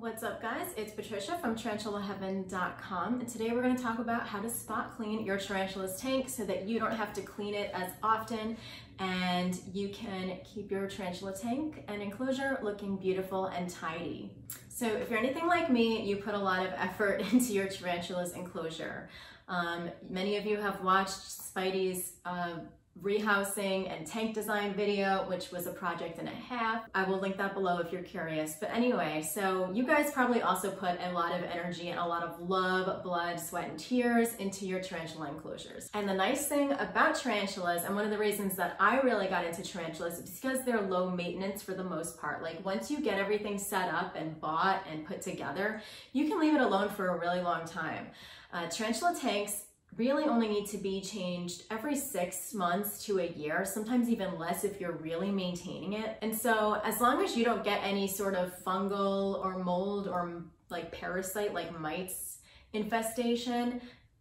What's up, guys? It's Patricia from TarantulaHeaven.com, and today we're going to talk about how to spot clean your tarantula's tank so that you don't have to clean it as often and you can keep your tarantula tank and enclosure looking beautiful and tidy. So if you're anything like me, you put a lot of effort into your tarantula's enclosure. Many of you have watched Spidey's rehousing and tank design video, which was a project and a half. I will link that below if you're curious. But anyway, so you guys probably also put a lot of energy and a lot of love, blood, sweat, and tears into your tarantula enclosures. And the nice thing about tarantulas, and one of the reasons that I really got into tarantulas, is because they're low maintenance for the most part. Like once you get everything set up and bought and put together, you can leave it alone for a really long time. Tarantula tanks really only need to be changed every 6 months to a year, sometimes even less if you're really maintaining it. And so as long as you don't get any sort of fungal or mold or like parasite like mites infestation,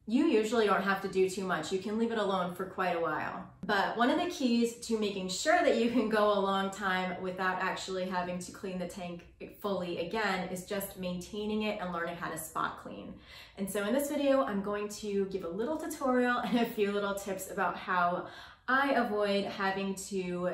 you usually don't have to do too much. You can leave it alone for quite a while. But one of the keys to making sure that you can go a long time without actually having to clean the tank fully again is just maintaining it and learning how to spot clean. And so in this video, I'm going to give a little tutorial and a few little tips about how I avoid having to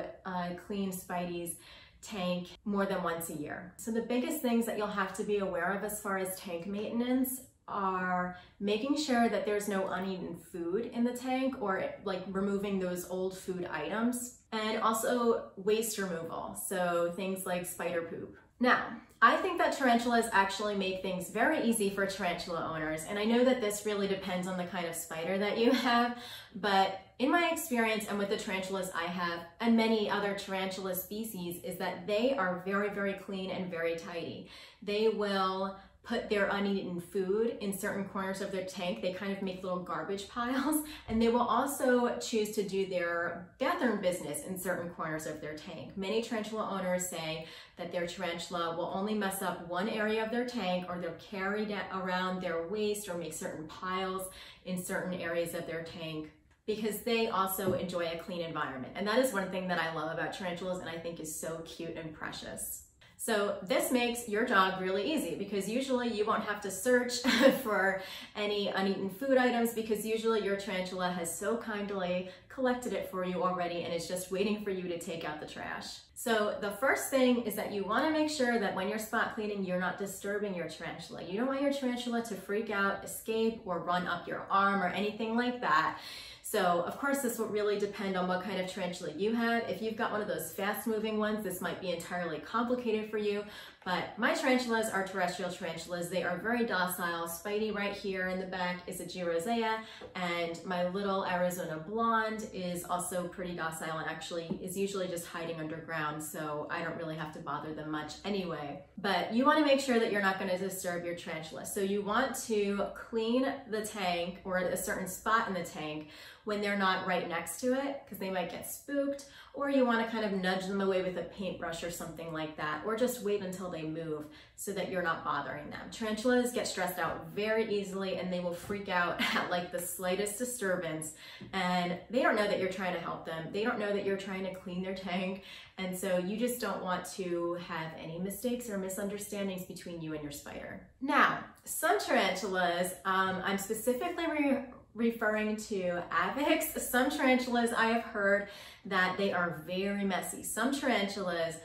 clean Spidey's tank more than once a year. So the biggest things that you'll have to be aware of as far as tank maintenance are making sure that there's no uneaten food in the tank, or like removing those old food items, and also waste removal, so things like spider poop. Now, I think that tarantulas actually make things very easy for tarantula owners, and I know that this really depends on the kind of spider that you have, but in my experience and with the tarantulas I have and many other tarantula species is that they are very, very clean and very tidy. They will put their uneaten food in certain corners of their tank. They kind of make little garbage piles, and they will also choose to do their bathroom business in certain corners of their tank. Many tarantula owners say that their tarantula will only mess up one area of their tank, or they'll carry around their waste or make certain piles in certain areas of their tank, because they also enjoy a clean environment. And that is one thing that I love about tarantulas and I think is so cute and precious. So this makes your job really easy, because usually you won't have to search for any uneaten food items, because usually your tarantula has so kindly collected it for you already and it's just waiting for you to take out the trash. So the first thing is that you want to make sure that when you're spot cleaning, you're not disturbing your tarantula. You don't want your tarantula to freak out, escape, or run up your arm or anything like that. So of course this will really depend on what kind of tarantula you have. If you've got one of those fast moving ones, this might be entirely complicated for you, but my tarantulas are terrestrial tarantulas. They are very docile. Spidey right here in the back is a G-rosea, and my little Arizona blonde is also pretty docile and actually is usually just hiding underground, so I don't really have to bother them much anyway. But you want to make sure that you're not going to disturb your tarantula. So you want to clean the tank or a certain spot in the tank when they're not right next to it, because they might get spooked, or you want to kind of nudge them away with a paintbrush or something like that, or just wait until they move so that you're not bothering them. Tarantulas get stressed out very easily and they will freak out at like the slightest disturbance, and they don't know that you're trying to help them. They don't know that you're trying to clean their tank, and so you just don't want to have any mistakes or misunderstandings between you and your spider. Now, some tarantulas, I'm specifically referring to avics. Some tarantulas, I have heard that they are very messy. Some tarantulas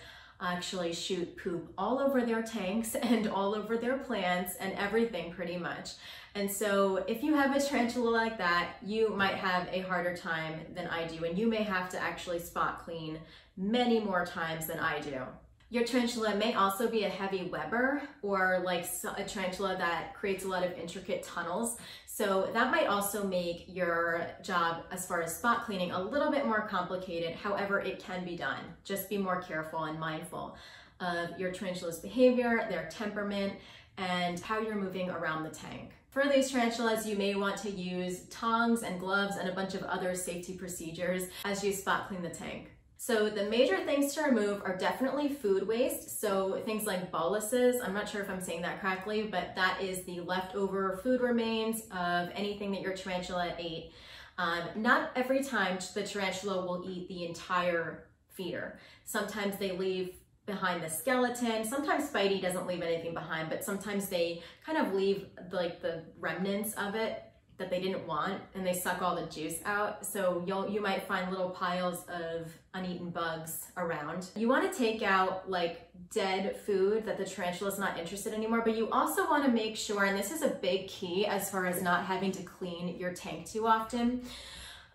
actually shoot poop all over their tanks and all over their plants and everything pretty much. And so if you have a tarantula like that, you might have a harder time than I do, and you may have to actually spot clean many more times than I do. Your tarantula may also be a heavy webber, or like a tarantula that creates a lot of intricate tunnels. So that might also make your job as far as spot cleaning a little bit more complicated. However, it can be done. Just be more careful and mindful of your tarantula's behavior, their temperament, and how you're moving around the tank. For these tarantulas, you may want to use tongs and gloves and a bunch of other safety procedures as you spot clean the tank. So the major things to remove are definitely food waste. So things like boluses, I'm not sure if I'm saying that correctly, but that is the leftover food remains of anything that your tarantula ate. Not every time the tarantula will eat the entire feeder. Sometimes they leave behind the skeleton. Sometimes Spidey doesn't leave anything behind, but sometimes they kind of leave like the remnants of it that they didn't want, and they suck all the juice out. So you might find little piles of uneaten bugs around. You want to take out like dead food that the tarantula is not interested anymore, but you also want to make sure, and this is a big key as far as not having to clean your tank too often.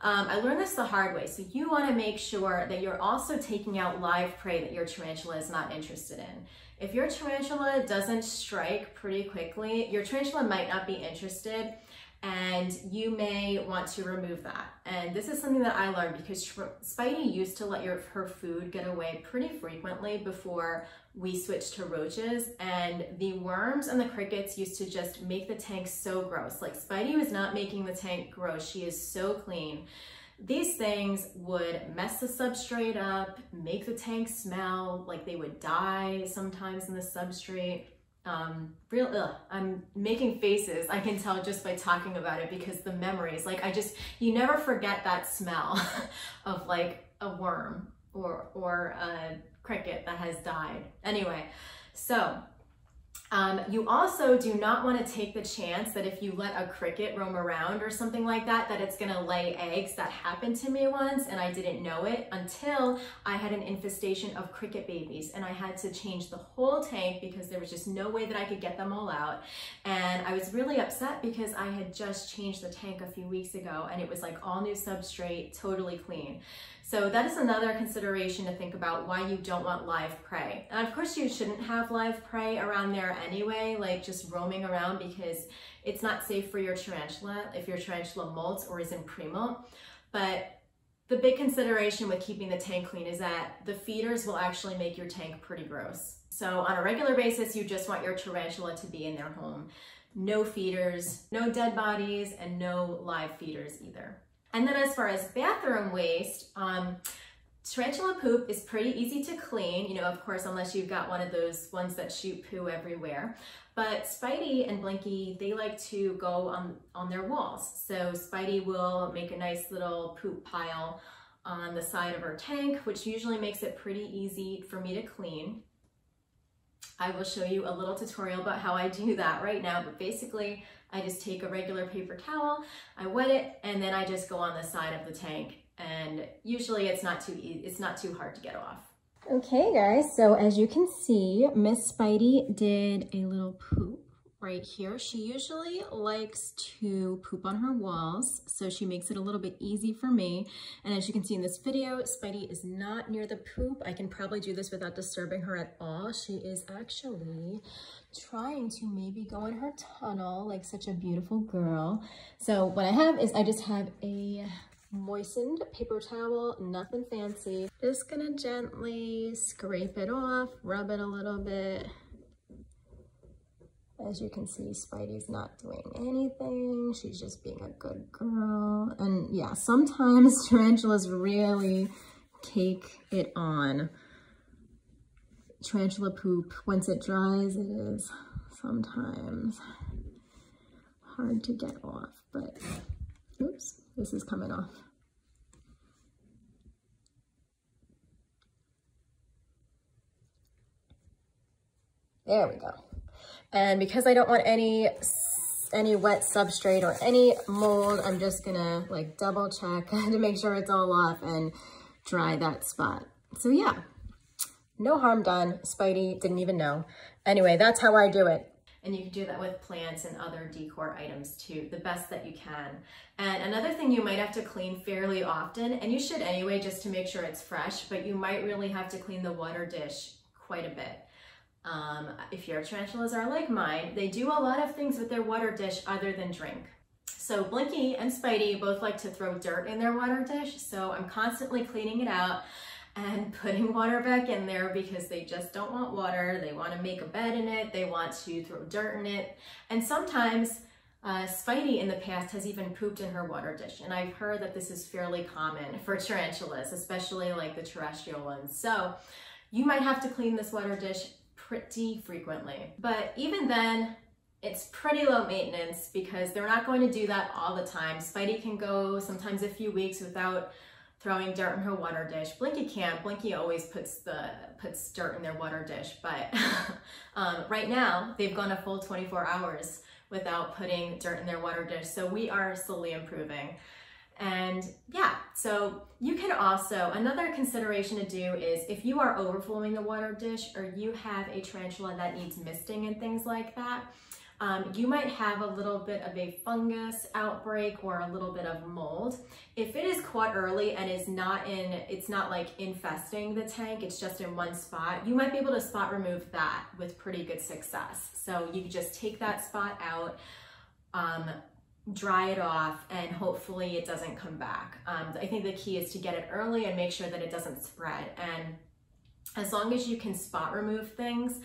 I learned this the hard way. So you want to make sure that you're also taking out live prey that your tarantula is not interested in. If your tarantula doesn't strike pretty quickly, your tarantula might not be interested, and you may want to remove that. And this is something that I learned because Spidey used to let her food get away pretty frequently before we switched to roaches, and the worms and the crickets used to just make the tank so gross. Like, Spidey was not making the tank gross. She is so clean. These things would mess the substrate up, make the tank smell like they would die sometimes in the substrate. I'm making faces, I can tell just by talking about it, because the memories, like, you never forget that smell of like a worm or a cricket that has died. Anyway, so you also do not want to take the chance that if you let a cricket roam around or something like that, that it's going to lay eggs. That happened to me once, and I didn't know it until I had an infestation of cricket babies, and I had to change the whole tank because there was just no way that I could get them all out. And I was really upset because I had just changed the tank a few weeks ago, and it was like all new substrate, totally clean. So that is another consideration to think about why you don't want live prey. And of course you shouldn't have live prey around there anyway, like just roaming around, because it's not safe for your tarantula if your tarantula molts or is in pre-molt. But the big consideration with keeping the tank clean is that the feeders will actually make your tank pretty gross. So on a regular basis, you just want your tarantula to be in their home. No feeders, no dead bodies, and no live feeders either. And then as far as bathroom waste, tarantula poop is pretty easy to clean, you know, of course, unless you've got one of those ones that shoot poo everywhere. But Spidey and Blinky, they like to go on their walls. So Spidey will make a nice little poop pile on the side of her tank, which usually makes it pretty easy for me to clean. I will show you a little tutorial about how I do that right now, but basically I just take a regular paper towel, I wet it, and then I just go on the side of the tank, and usually it's not too hard to get off. Okay guys, so as you can see, Miss Spidey did a little poop right here. She usually likes to poop on her walls, so she makes it a little bit easy for me. And as you can see in this video, Spidey is not near the poop. I can probably do this without disturbing her at all. She is actually trying to maybe go in her tunnel like such a beautiful girl. So what I have is I just have a moistened paper towel, nothing fancy. Just gonna gently scrape it off, rub it a little bit. As you can see, Spidey's not doing anything. She's just being a good girl. And yeah, sometimes tarantulas really cake it on. Tarantula poop, once it dries, it is sometimes hard to get off, but oops, this is coming off. There we go. And because I don't want any wet substrate or any mold, I'm just gonna like double check to make sure it's all off and dry that spot. So yeah, no harm done. Spidey didn't even know. Anyway, that's how I do it. And you can do that with plants and other decor items too, the best that you can. And another thing you might have to clean fairly often, and you should anyway just to make sure it's fresh, but you might really have to clean the water dish quite a bit. If your tarantulas are like mine, they do a lot of things with their water dish other than drink. So Blinky and Spidey both like to throw dirt in their water dish, so I'm constantly cleaning it out and putting water back in there because they just don't want water. They want to make a bed in it, they want to throw dirt in it, and sometimes Spidey in the past has even pooped in her water dish, and I've heard that this is fairly common for tarantulas, especially like the terrestrial ones. So you might have to clean this water dish pretty frequently. But even then, it's pretty low maintenance because they're not going to do that all the time. Spidey can go sometimes a few weeks without throwing dirt in her water dish. Blinky can't. Blinky always puts dirt in their water dish, but right now they've gone a full 24 hours without putting dirt in their water dish. So we are slowly improving. And yeah, so you can also, another consideration to do is if you are overflowing the water dish or you have a tarantula that needs misting and things like that, you might have a little bit of a fungus outbreak or a little bit of mold. If it is caught early and it's not like infesting the tank, it's just in one spot, you might be able to spot remove that with pretty good success. So you can just take that spot out, dry it off, and hopefully it doesn't come back. I think the key is to get it early and make sure that it doesn't spread. And as long as you can spot remove things,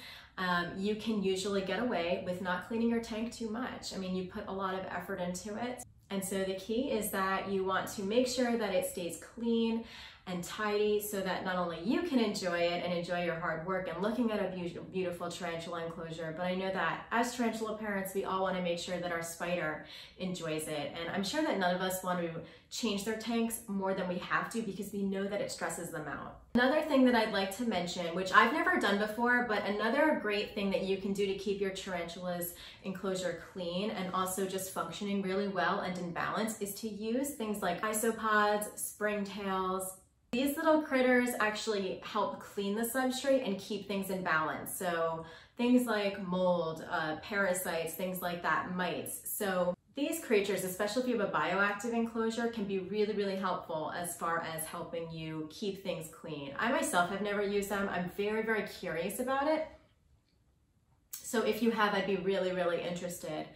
you can usually get away with not cleaning your tank too much. I mean, you put a lot of effort into it. And so the key is that you want to make sure that it stays clean and tidy so that not only you can enjoy it and enjoy your hard work and looking at a beautiful tarantula enclosure, but I know that as tarantula parents, we all want to make sure that our spider enjoys it. And I'm sure that none of us want to change their tanks more than we have to because we know that it stresses them out. Another thing that I'd like to mention, which I've never done before, but another great thing that you can do to keep your tarantula's enclosure clean and also just functioning really well and in balance is to use things like isopods, springtails. These little critters actually help clean the substrate and keep things in balance. So things like mold, parasites, things like that, mites. So these creatures, especially if you have a bioactive enclosure, can be really, really helpful as far as helping you keep things clean. I myself have never used them. I'm very, very curious about it. So if you have, I'd be really, really interested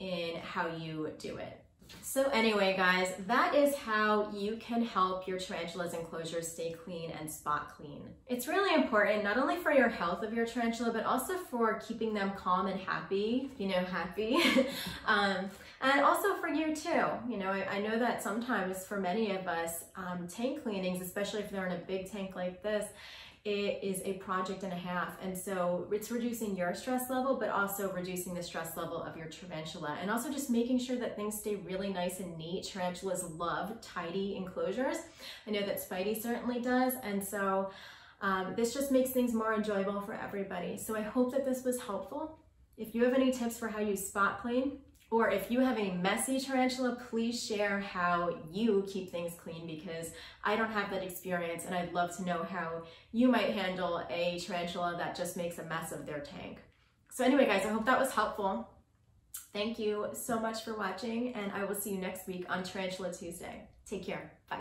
in how you do it. So anyway, guys, that is how you can help your tarantula's enclosure stay clean and spot clean. It's really important, not only for your health of your tarantula, but also for keeping them calm and happy, happy. And also for you too. I know that sometimes for many of us, tank cleanings, especially if they're in a big tank like this, it is a project and a half. And so it's reducing your stress level, but also reducing the stress level of your tarantula. And also just making sure that things stay really nice and neat. Tarantulas love tidy enclosures. I know that Spidey certainly does. And so this just makes things more enjoyable for everybody. So I hope that this was helpful. If you have any tips for how you spot clean, or if you have a messy tarantula, please share how you keep things clean because I don't have that experience and I'd love to know how you might handle a tarantula that just makes a mess of their tank. So anyway, guys, I hope that was helpful. Thank you so much for watching and I will see you next week on Tarantula Tuesday. Take care. Bye.